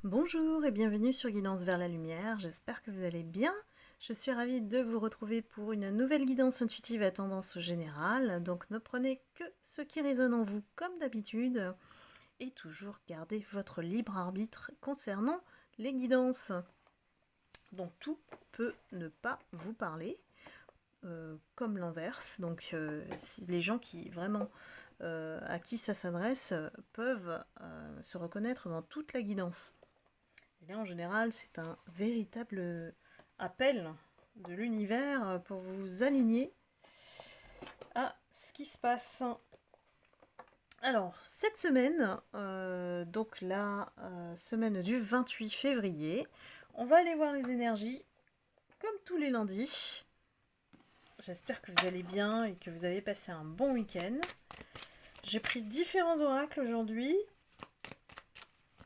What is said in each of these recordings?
Bonjour et bienvenue sur Guidance vers la lumière, j'espère que vous allez bien. Je suis ravie de vous retrouver pour une nouvelle guidance intuitive à tendance générale, donc ne prenez que ce qui résonne en vous comme d'habitude et toujours gardez votre libre arbitre concernant les guidances. Donc tout peut ne pas vous parler, comme l'inverse, donc si les gens qui vraiment à qui ça s'adresse peuvent se reconnaître dans toute la guidance. Et là, en général, c'est un véritable appel de l'univers pour vous aligner à ce qui se passe. Alors, cette semaine, donc la semaine du 28 février, on va aller voir les énergies comme tous les lundis. J'espère que vous allez bien et que vous avez passé un bon week-end. J'ai pris différents oracles aujourd'hui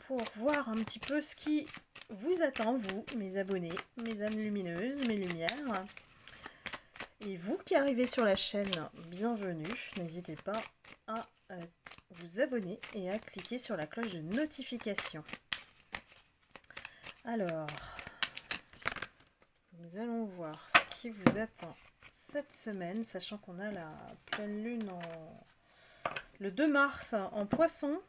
pour voir un petit peu ce qui vous attend, vous, mes abonnés, mes âmes lumineuses, mes lumières. Et vous qui arrivez sur la chaîne, bienvenue. N'hésitez pas à vous abonner et à cliquer sur la cloche de notification. Alors, nous allons voir ce qui vous attend cette semaine, sachant qu'on a la pleine lune le 2 mars en Poisson.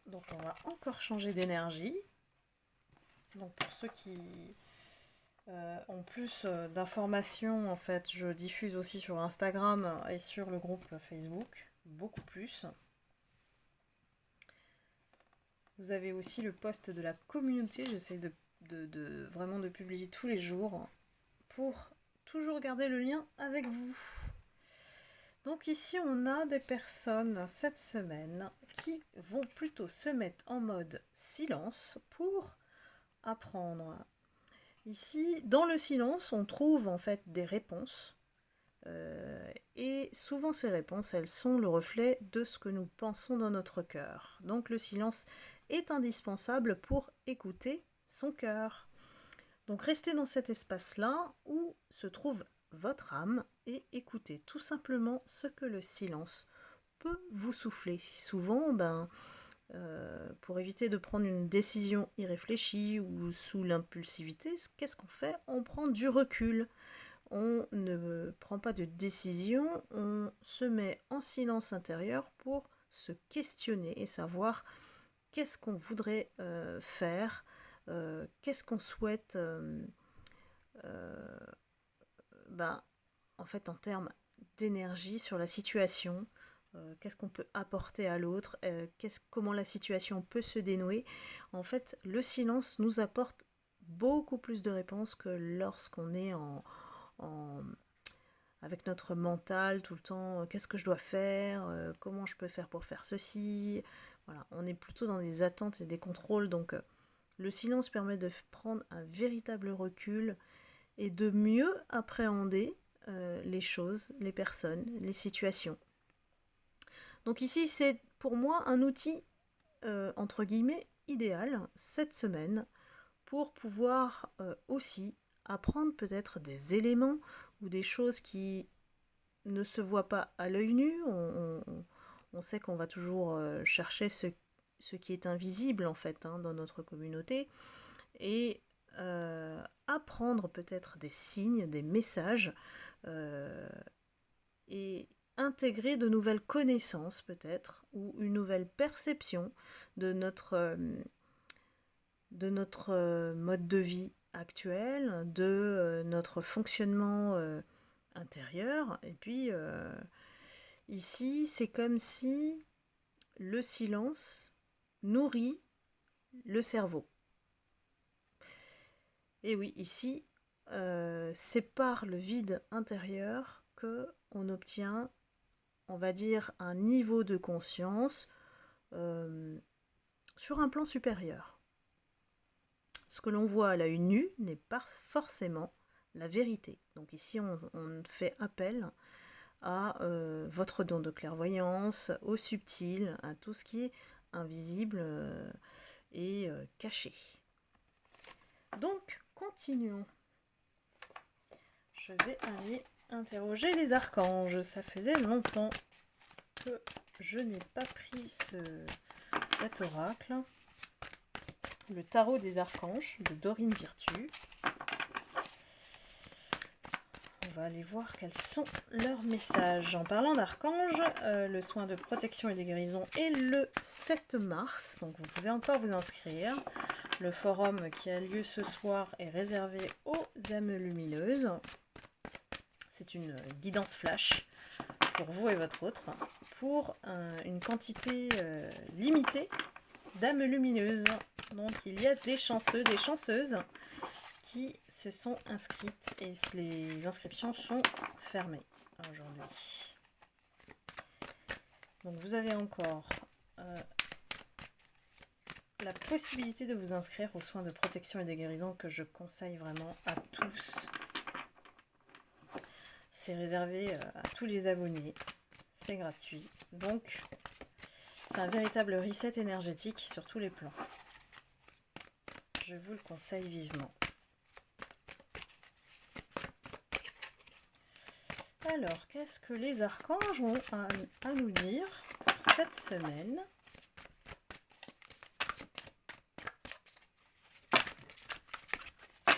Donc on va encore changer d'énergie. Donc pour ceux qui ont plus d'informations, en fait, je diffuse aussi sur Instagram et sur le groupe Facebook, beaucoup plus. Vous avez aussi le post de la communauté, j'essaie de vraiment de publier tous les jours pour toujours garder le lien avec vous. Donc ici on a des personnes cette semaine qui vont plutôt se mettre en mode silence pour apprendre. Ici, dans le silence, on trouve en fait des réponses. Et souvent ces réponses, elles sont le reflet de ce que nous pensons dans notre cœur. Donc le silence est indispensable pour écouter son cœur. Donc restez dans cet espace-là où se trouve votre âme et écoutez tout simplement ce que le silence peut vous souffler. Souvent, pour éviter de prendre une décision irréfléchie ou sous l'impulsivité, qu'est-ce qu'on fait? On prend du recul. On ne prend pas de décision, on se met en silence intérieur pour se questionner et savoir qu'est-ce qu'on voudrait faire, qu'est-ce qu'on souhaite en fait en termes d'énergie sur la situation, qu'est-ce qu'on peut apporter à l'autre, comment la situation peut se dénouer. En fait, le silence nous apporte beaucoup plus de réponses que lorsqu'on est avec notre mental tout le temps, qu'est-ce que je dois faire, comment je peux faire pour faire ceci. Voilà, on est plutôt dans des attentes et des contrôles, donc le silence permet de prendre un véritable recul et de mieux appréhender les choses, les personnes, les situations. Donc ici, c'est pour moi un outil, entre guillemets, idéal cette semaine pour pouvoir aussi apprendre peut-être des éléments ou des choses qui ne se voient pas à l'œil nu. On sait qu'on va toujours chercher ce qui est invisible en fait dans notre communauté et apprendre peut-être des signes, des messages et intégrer de nouvelles connaissances peut-être ou une nouvelle perception de notre mode de vie actuel, de notre fonctionnement intérieur. Et puis ici, c'est comme si le silence nourrit le cerveau. Et oui, ici, c'est par le vide intérieur que on obtient, on va dire, un niveau de conscience sur un plan supérieur. Ce que l'on voit à l'œil nu n'est pas forcément la vérité. Donc ici, on fait appel à votre don de clairvoyance, au subtil, à tout ce qui est invisible et caché. Donc, continuons. Je vais aller interroger les archanges. Ça faisait longtemps que je n'ai pas pris cet oracle. le tarot des archanges de Dorine Virtue. On va aller voir quels sont leurs messages. En parlant d'archanges, le soin de protection et de guérison est le 7 mars, donc vous pouvez encore vous inscrire. Le forum qui a lieu ce soir est réservé aux âmes lumineuses. C'est une guidance flash pour vous et votre autre, pour une quantité limitée d'âmes lumineuses. Donc il y a des chanceux, des chanceuses qui se sont inscrites et les inscriptions sont fermées aujourd'hui. Donc vous avez encore la possibilité de vous inscrire aux soins de protection et de guérison que je conseille vraiment à tous. C'est réservé à tous les abonnés, c'est gratuit. Donc c'est un véritable reset énergétique sur tous les plans. Je vous le conseille vivement. Alors, qu'est-ce que les archanges ont à nous dire pour cette semaine?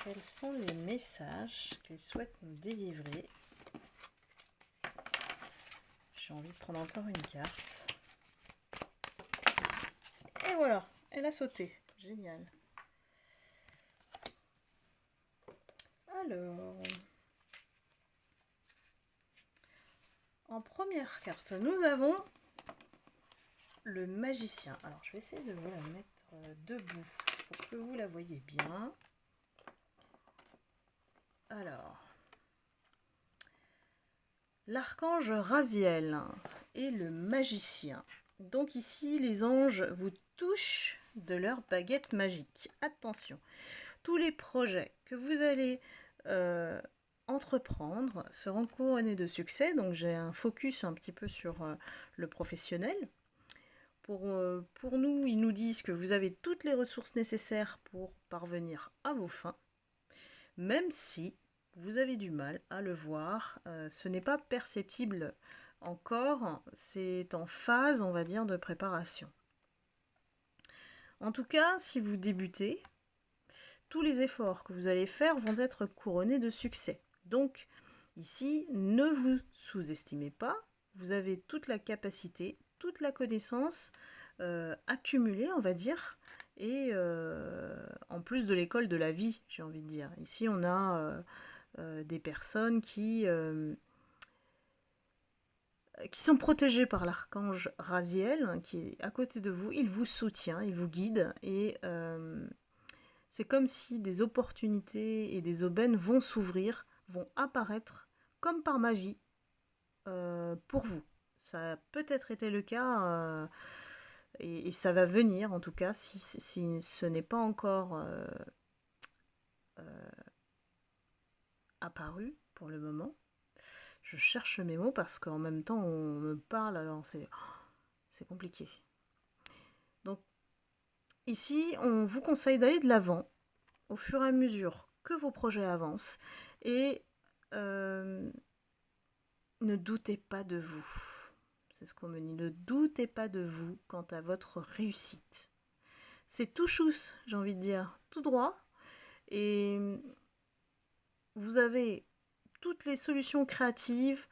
Quels sont les messages qu'ils souhaitent nous délivrer? J'ai envie de prendre encore une carte. Et voilà, elle a sauté. Génial. Alors, en première carte, nous avons le magicien. Alors, je vais essayer de vous la mettre debout pour que vous la voyez bien. Alors, l'archange Raziel et le magicien. Donc ici, les anges vous touchent de leur baguette magique. Attention, tous les projets que vous allez entreprendre seront couronnés de succès. Donc j'ai un focus un petit peu sur le professionnel. Pour nous, ils nous disent que vous avez toutes les ressources nécessaires pour parvenir à vos fins. Même si vous avez du mal à le voir, ce n'est pas perceptible encore, c'est en phase, on va dire, de préparation. En tout cas, si vous débutez, tous les efforts que vous allez faire vont être couronnés de succès. Donc, ici, ne vous sous-estimez pas, vous avez toute la capacité, toute la connaissance accumulée, on va dire, et en plus de l'école de la vie, j'ai envie de dire. Ici, on a des personnes qui sont protégées par l'archange Raziel, qui est à côté de vous. Il vous soutient, il vous guide, et c'est comme si des opportunités et des aubaines vont s'ouvrir, vont apparaître comme par magie pour vous. Ça a peut-être été le cas, et ça va venir en tout cas, si ce n'est pas encore apparu pour le moment. Je cherche mes mots parce qu'en même temps on me parle, alors c'est compliqué. Donc ici on vous conseille d'aller de l'avant au fur et à mesure que vos projets avancent, et ne doutez pas de vous. C'est ce qu'on me dit, ne doutez pas de vous quant à votre réussite. C'est tout chousse, j'ai envie de dire, tout droit, et vous avez toutes les solutions créatives.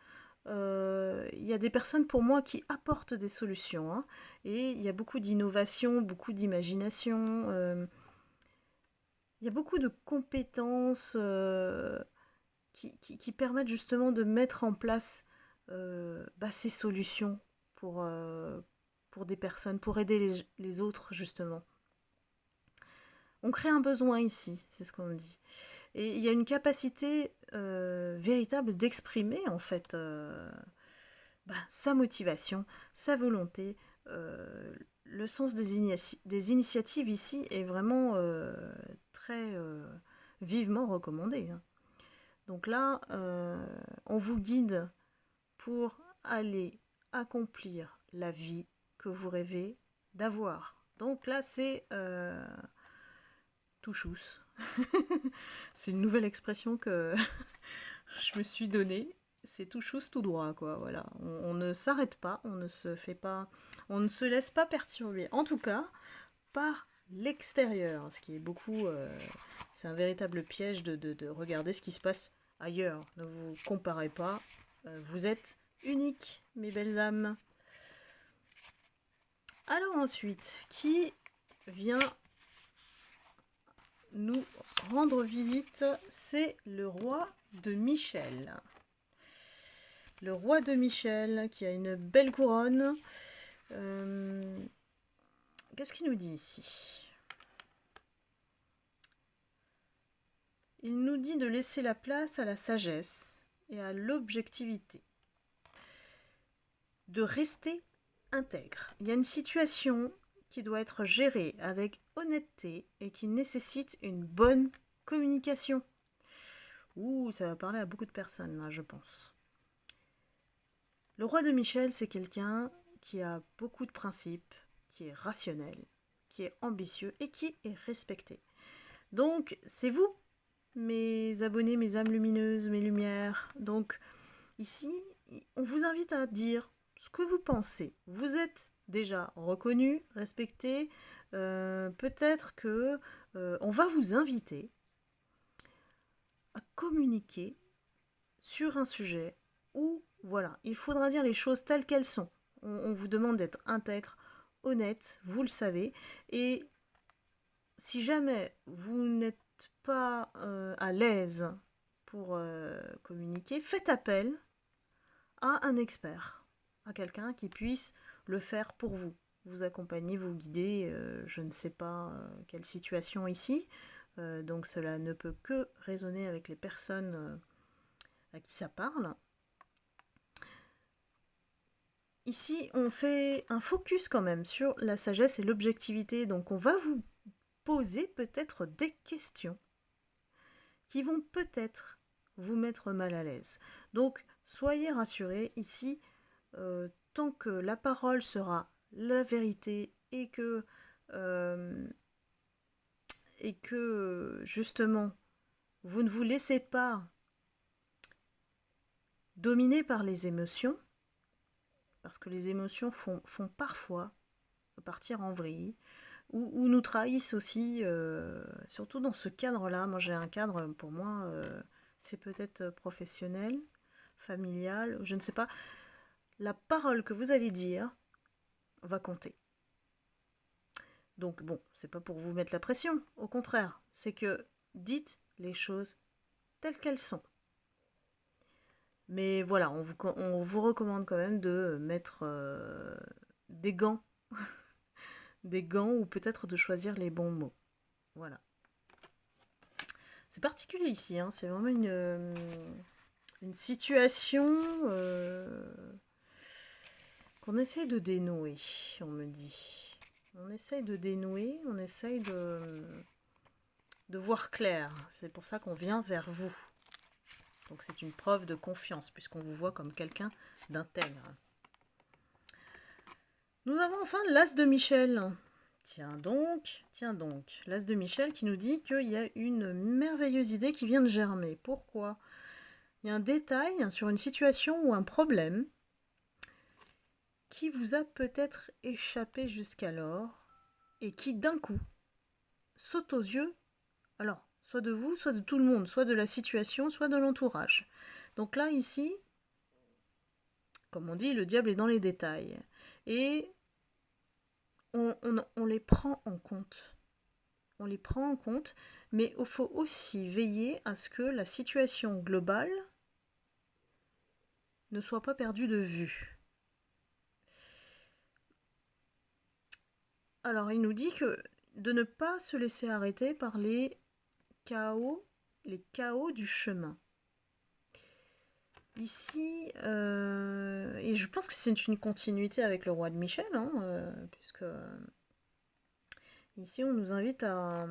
Il y a des personnes pour moi qui apportent des solutions, hein, et il y a beaucoup d'innovation, beaucoup d'imagination, il y a beaucoup de compétences qui permettent justement de mettre en place ces solutions pour des personnes, pour aider les autres justement. On crée un besoin ici, c'est ce qu'on dit. Et il y a une capacité véritable d'exprimer en fait sa motivation, sa volonté. Le sens des initiatives ici est vraiment très vivement recommandé, hein. Donc là, on vous guide pour aller accomplir la vie que vous rêvez d'avoir. Donc là, c'est tout chousse. C'est une nouvelle expression que je me suis donnée. C'est tout chousse, tout droit, quoi. Voilà. On ne s'arrête pas, on ne se laisse pas perturber. En tout cas, par l'extérieur, ce qui est beaucoup... c'est un véritable piège de regarder ce qui se passe ailleurs. Ne vous comparez pas, vous êtes uniques, mes belles âmes. Alors ensuite, qui vient nous rendre visite? C'est le roi de Michel. Le roi de Michel qui a une belle couronne. Qu'est-ce qu'il nous dit ici? Il nous dit de laisser la place à la sagesse et à l'objectivité. De rester intègre. Il y a une situation qui doit être gérée avec honnêteté et qui nécessite une bonne communication. Ouh, ça va parler à beaucoup de personnes là, je pense. Le roi de Michel, c'est quelqu'un qui a beaucoup de principes, qui est rationnel, qui est ambitieux et qui est respecté. Donc, c'est vous, mes abonnés, mes âmes lumineuses, mes lumières. Donc, ici, on vous invite à dire ce que vous pensez. Vous êtes déjà reconnu, respecté. Peut-être que on va vous inviter à communiquer sur un sujet où, voilà, il faudra dire les choses telles qu'elles sont. On vous demande d'être intègre, honnête, vous le savez. Et si jamais vous n'êtes pas à l'aise pour communiquer, faites appel à un expert, à quelqu'un qui puisse le faire pour vous, vous accompagner, vous guider. Je ne sais pas quelle situation ici, donc cela ne peut que résonner avec les personnes à qui ça parle. Ici, on fait un focus quand même sur la sagesse et l'objectivité, donc on va vous poser peut-être des questions qui vont peut-être vous mettre mal à l'aise. Donc, soyez rassurés, ici, tant que la parole sera la vérité et que justement, vous ne vous laissez pas dominer par les émotions, parce que les émotions font parfois partir en vrille, ou nous trahissent aussi, surtout dans ce cadre-là. Moi j'ai un cadre, pour moi, c'est peut-être professionnel, familial, je ne sais pas. La parole que vous allez dire va compter. Donc bon, c'est pas pour vous mettre la pression, au contraire, c'est que dites les choses telles qu'elles sont. Mais voilà, on vous recommande quand même de mettre des gants, des gants ou peut-être de choisir les bons mots. Voilà. C'est particulier ici, hein, c'est vraiment une situation qu'on essaye de dénouer, on me dit. On essaye de dénouer, on essaye de voir clair. C'est pour ça qu'on vient vers vous. Donc c'est une preuve de confiance, puisqu'on vous voit comme quelqu'un d'intègre. Nous avons enfin l'As de Michel. Tiens donc, l'As de Michel qui nous dit qu'il y a une merveilleuse idée qui vient de germer. Pourquoi? Il y a un détail sur une situation ou un problème qui vous a peut-être échappé jusqu'alors et qui d'un coup saute aux yeux, alors soit de vous, soit de tout le monde, soit de la situation, soit de l'entourage. Donc là, ici, comme on dit, le diable est dans les détails. Et on les prend en compte. On les prend en compte, mais il faut aussi veiller à ce que la situation globale ne soit pas perdue de vue. Alors, il nous dit que de ne pas se laisser arrêter par les chaos du chemin. Ici, et je pense que c'est une continuité avec le roi de Michel, hein, puisque ici on nous invite à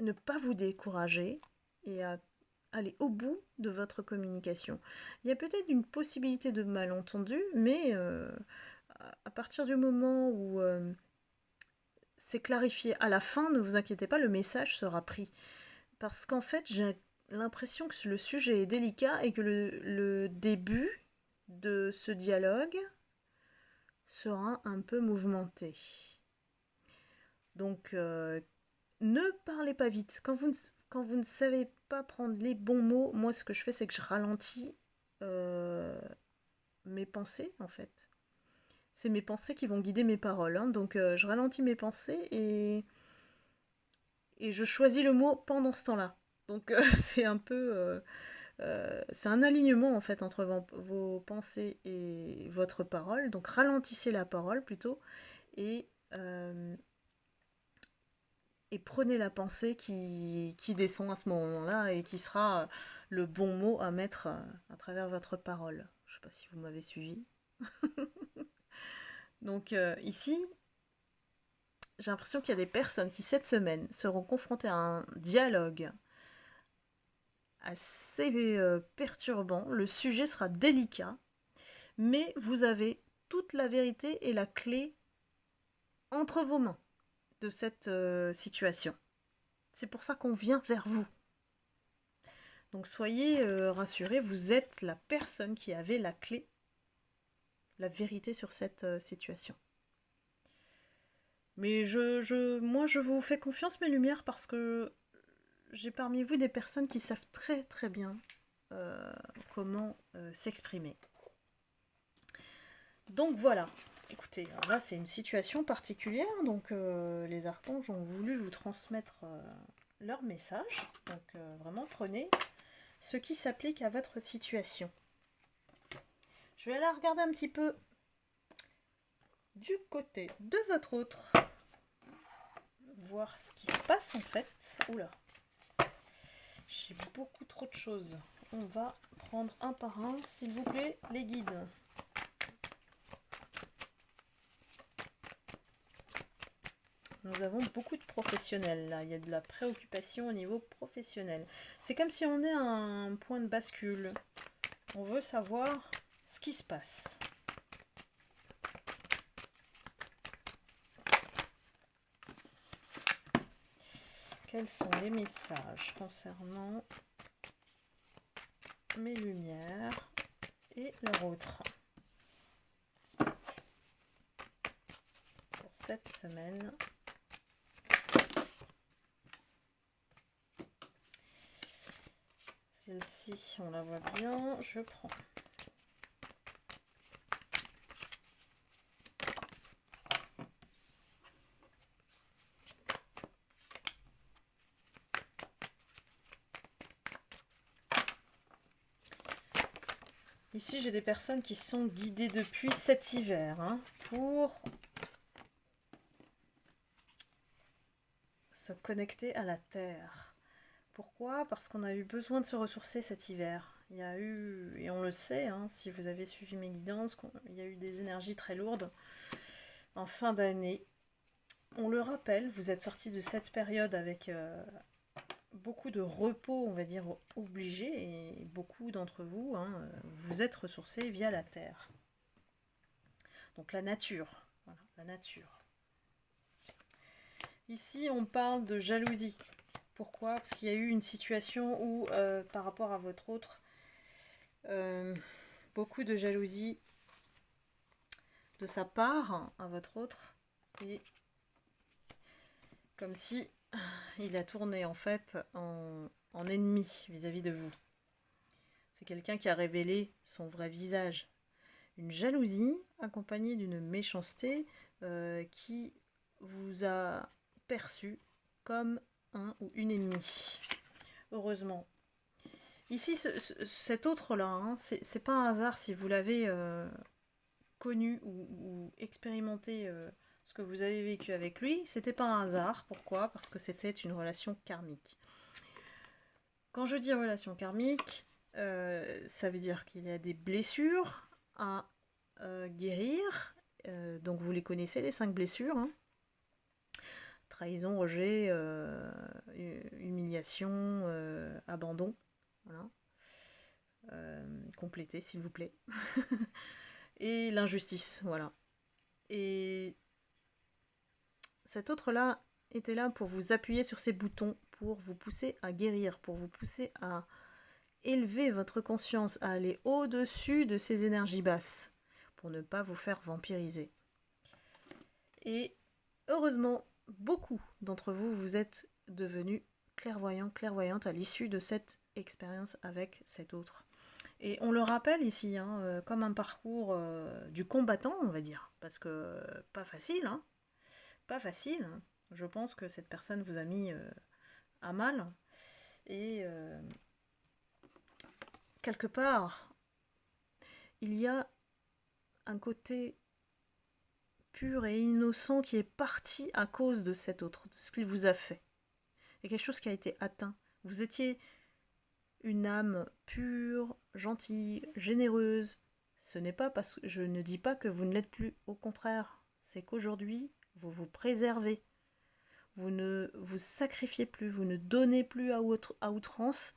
ne pas vous décourager et à aller au bout de votre communication. Il y a peut-être une possibilité de malentendu, mais à partir du moment où c'est clarifié à la fin, ne vous inquiétez pas, le message sera pris. Parce qu'en fait, j'ai l'impression que le sujet est délicat et que le début de ce dialogue sera un peu mouvementé. Donc, ne parlez pas vite. Quand vous ne savez pas prendre les bons mots, moi, ce que je fais, c'est que je ralentis mes pensées, en fait. C'est mes pensées qui vont guider mes paroles. Hein. Donc, je ralentis mes pensées et je choisis le mot pendant ce temps-là. Donc, c'est un peu... c'est un alignement en fait entre vos pensées et votre parole. Donc ralentissez la parole plutôt et, euh, et prenez la pensée qui descend à ce moment-là et qui sera le bon mot à mettre à travers votre parole. Je ne sais pas si vous m'avez suivi. Donc ici, j'ai l'impression qu'il y a des personnes qui cette semaine seront confrontées à un dialogue assez perturbant. Le sujet sera délicat, mais vous avez toute la vérité et la clé entre vos mains de cette situation. C'est pour ça qu'on vient vers vous. Donc soyez rassurés, vous êtes la personne qui avait la clé, la vérité sur cette situation. Mais moi, je vous fais confiance, mes lumières, parce que j'ai parmi vous des personnes qui savent très très bien comment s'exprimer. Donc voilà, écoutez, alors là c'est une situation particulière, donc les archanges ont voulu vous transmettre leur message. Donc vraiment prenez ce qui s'applique à votre situation. Je vais aller regarder un petit peu du côté de votre autre, voir ce qui se passe en fait. Oula, j'ai beaucoup trop de choses. On va prendre un par un, s'il vous plaît, les guides. Nous avons beaucoup de professionnels là, il y a de la préoccupation au niveau professionnel. C'est comme si on est à un point de bascule. On veut savoir ce qui se passe. Quels sont les messages concernant mes lumières et leur autre pour cette semaine? Celle-ci, on la voit bien, je prends. Ici, j'ai des personnes qui sont guidées depuis cet hiver hein, pour se connecter à la Terre. Pourquoi? Parce qu'on a eu besoin de se ressourcer cet hiver. Il y a eu, et on le sait, hein, si vous avez suivi mes guidances, il y a eu des énergies très lourdes en fin d'année. On le rappelle, vous êtes sortis de cette période avec beaucoup de repos, on va dire, obligé, et beaucoup d'entre vous, hein, vous êtes ressourcés via la Terre. Donc la nature, voilà, la nature. Ici, on parle de jalousie. Pourquoi? Parce qu'il y a eu une situation où, par rapport à votre autre, beaucoup de jalousie de sa part à votre autre, et comme si il a tourné en fait en ennemi vis-à-vis de vous. C'est quelqu'un qui a révélé son vrai visage. Une jalousie accompagnée d'une méchanceté qui vous a perçu comme un ou une ennemie. Heureusement. Ici, cet autre-là, hein, c'est pas un hasard si vous l'avez connu ou expérimenté ce que vous avez vécu avec lui. C'était pas un hasard. Pourquoi? Parce que c'était une relation karmique. Quand je dis relation karmique, ça veut dire qu'il y a des blessures à guérir. Donc vous les connaissez, les 5 blessures. Hein. Trahison, rejet, humiliation, abandon. Voilà. Complétez, s'il vous plaît. Et l'injustice, voilà. Et cet autre-là était là pour vous appuyer sur ces boutons, pour vous pousser à guérir, pour vous pousser à élever votre conscience, à aller au-dessus de ces énergies basses, pour ne pas vous faire vampiriser. Et heureusement, beaucoup d'entre vous, vous êtes devenus clairvoyants, clairvoyantes à l'issue de cette expérience avec cet autre. Et on le rappelle ici, comme un parcours du combattant, on va dire. Parce que pas facile, hein. Pas facile. Je pense que cette personne vous a mis à mal. Et quelque part, il y a un côté pur et innocent qui est parti à cause de cet autre, de ce qu'il vous a fait. Il y a quelque chose qui a été atteint. Vous étiez une âme pure, gentille, généreuse. Ce n'est pas parce que je ne dis pas que vous ne l'êtes plus. Au contraire, c'est qu'aujourd'hui, vous vous préservez. Vous ne vous sacrifiez plus, vous ne donnez plus à outrance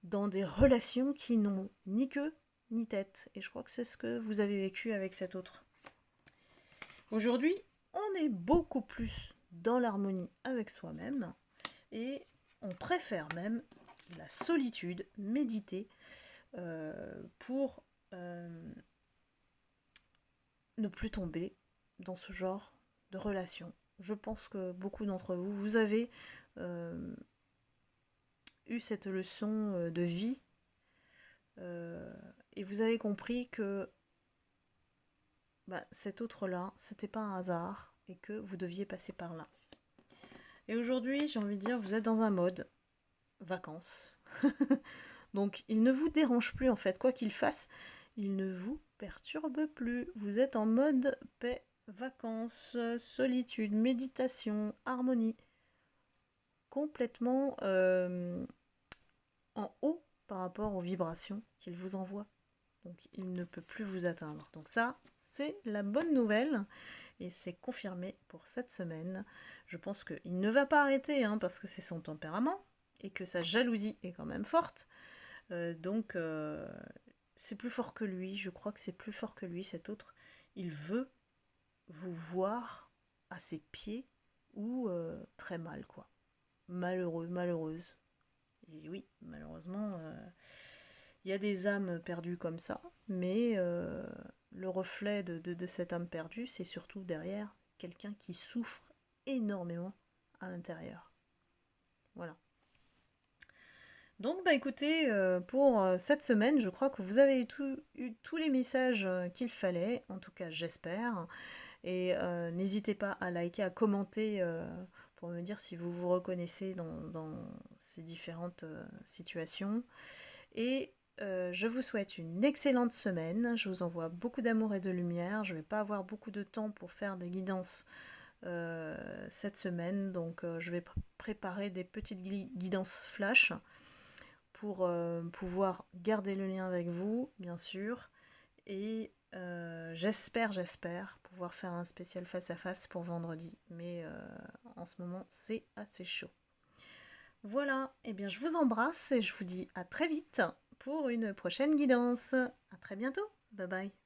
dans des relations qui n'ont ni queue ni tête. Et je crois que c'est ce que vous avez vécu avec cet autre. Aujourd'hui, on est beaucoup plus dans l'harmonie avec soi-même et on préfère même la solitude, méditer pour ne plus tomber dans ce genre de relation. Je pense que beaucoup d'entre vous, vous avez eu cette leçon de vie et vous avez compris que cet autre-là, c'était pas un hasard et que vous deviez passer par là. Et aujourd'hui, j'ai envie de dire, vous êtes dans un mode vacances. Donc, il ne vous dérange plus en fait, quoi qu'il fasse, il ne vous perturbe plus. Vous êtes en mode paix, vacances, solitude, méditation, harmonie. Complètement en haut par rapport aux vibrations qu'il vous envoie. Donc il ne peut plus vous atteindre. Donc ça, c'est la bonne nouvelle. Et c'est confirmé pour cette semaine. Je pense qu'il ne va pas arrêter, parce que c'est son tempérament. Et que sa jalousie est quand même forte. Donc c'est plus fort que lui. Je crois que c'est plus fort que lui, cet autre. Il veut vous voir à ses pieds ou très mal, quoi. Malheureux, malheureuse. Et oui, malheureusement... il y a des âmes perdues comme ça, mais le reflet de cette âme perdue, c'est surtout derrière quelqu'un qui souffre énormément à l'intérieur. Voilà. Donc, écoutez, pour cette semaine, je crois que vous avez eu tous les messages qu'il fallait, en tout cas j'espère. Et n'hésitez pas à liker, à commenter pour me dire si vous vous reconnaissez dans ces différentes situations. Et je vous souhaite une excellente semaine. Je vous envoie beaucoup d'amour et de lumière. Je ne vais pas avoir beaucoup de temps pour faire des guidances cette semaine. Donc je vais préparer des petites guidances flash pour pouvoir garder le lien avec vous, bien sûr. Et j'espère pouvoir faire un spécial face à face pour vendredi. Mais en ce moment, c'est assez chaud. Voilà, et bien je vous embrasse et je vous dis à très vite pour une prochaine guidance. À très bientôt, bye bye.